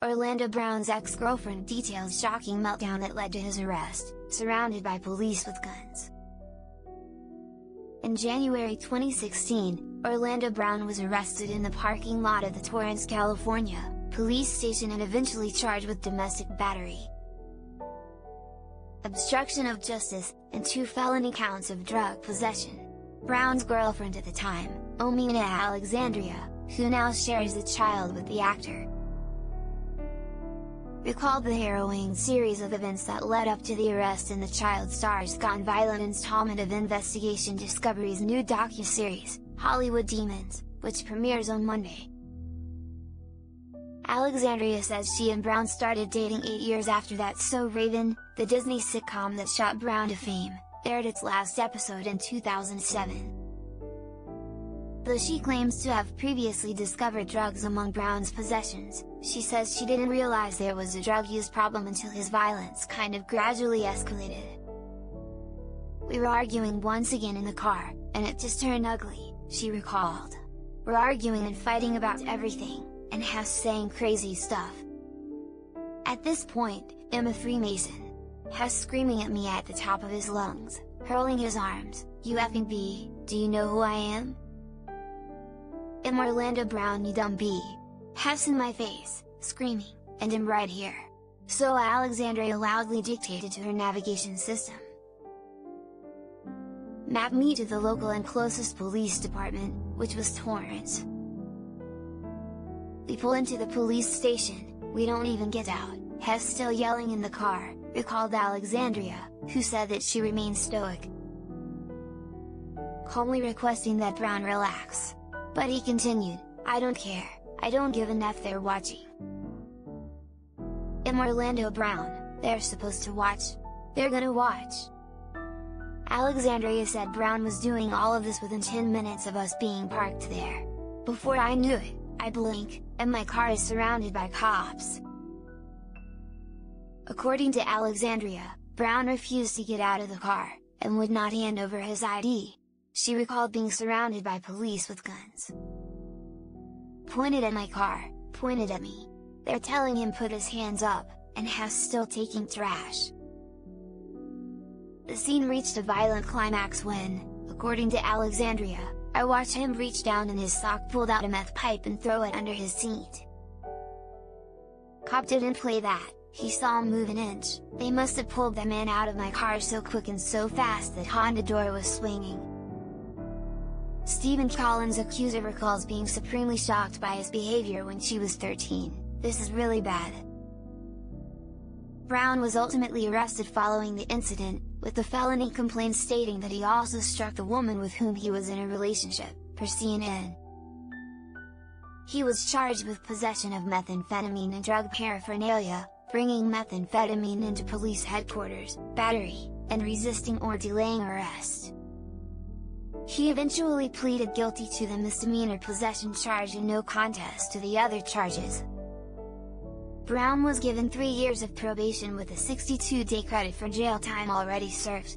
Orlando Brown's ex-girlfriend details shocking meltdown that led to his arrest, surrounded by police with guns. In January 2016, Orlando Brown was arrested in the parking lot of the Torrance, California, police station and eventually charged with domestic battery, obstruction of justice, and 2 felony counts of drug possession. Brown's girlfriend at the time, Omina Alexandria, who now shares a child with the actor, recalled the harrowing series of events that led up to the arrest in the child star's gone violent installment of Investigation Discovery's new docuseries, Hollywood Demons, which premieres on Monday. Alexandria says she and Brown started dating 8 years after that So Raven, the Disney sitcom that shot Brown to fame, aired its last episode in 2007. Though she claims to have previously discovered drugs among Brown's possessions, she says she didn't realize there was a drug use problem until his violence kind of gradually escalated. "We were arguing once again in the car, and it just turned ugly," she recalled. "We're arguing and fighting about everything, and Hess saying crazy stuff. At this point, I'm a Freemason. Hess screaming at me at the top of his lungs, hurling his arms, 'You effing B, do you know who I am? I'm Orlando Brown, you dumb B. Hess in my face, screaming, and I'm right here.' So Alexandria loudly dictated to her navigation system. Map me to the local and closest police department, which was Torrance. We pull into the police station, we don't even get out, Hess still yelling in the car," recalled Alexandria, who said that she remained stoic, calmly requesting that Brown relax. But he continued, "I don't care, I don't give an F, they're watching. I'm Orlando Brown, they're supposed to watch. They're gonna watch." Alexandria said Brown was doing all of this within 10 minutes of us being parked there. "Before I knew it, I blink, and my car is surrounded by cops." According to Alexandria, Brown refused to get out of the car, and would not hand over his ID. She recalled being surrounded by police with guns. "Pointed at my car, pointed at me. They're telling him put his hands up, and Hess still taking trash." The scene reached a violent climax when, according to Alexandria, "I watched him reach down in his sock, pulled out a meth pipe and throw it under his seat. Cop didn't play that, he saw him move an inch. They must have pulled the man out of my car so quick and so fast that Honda door was swinging." Stephen Collins' accuser recalls being supremely shocked by his behavior when she was 13, "This is really bad." Brown was ultimately arrested following the incident, with the felony complaint stating that he also struck the woman with whom he was in a relationship, per CNN. He was charged with possession of methamphetamine and drug paraphernalia, bringing methamphetamine into police headquarters, battery, and resisting or delaying arrest. He eventually pleaded guilty to the misdemeanor possession charge and no contest to the other charges. Brown was given 3 years of probation with a 62-day credit for jail time already served.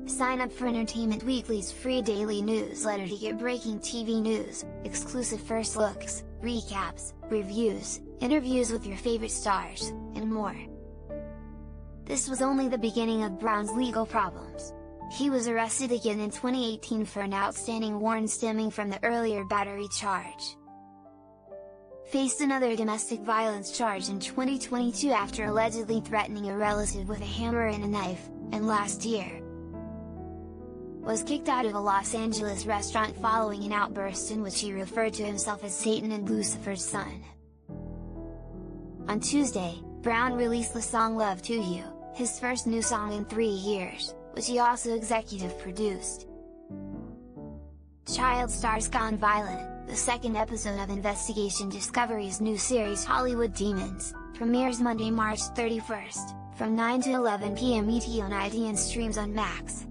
Sign up for Entertainment Weekly's free daily newsletter to get breaking TV news, exclusive first looks, recaps, reviews, interviews with your favorite stars, and more. This was only the beginning of Brown's legal problems. He was arrested again in 2018 for an outstanding warrant stemming from the earlier battery charge. Faced another domestic violence charge in 2022 after allegedly threatening a relative with a hammer and a knife, and last year was kicked out of a Los Angeles restaurant following an outburst in which he referred to himself as Satan and Lucifer's son. On Tuesday, Brown released the song Love to You, his first new song in 3 years, which he also executive produced. Child Stars Gone Violent, the second episode of Investigation Discovery's new series Hollywood Demons, premieres Monday, March 31st, from 9 to 11 p.m. ET on ID and streams on Max.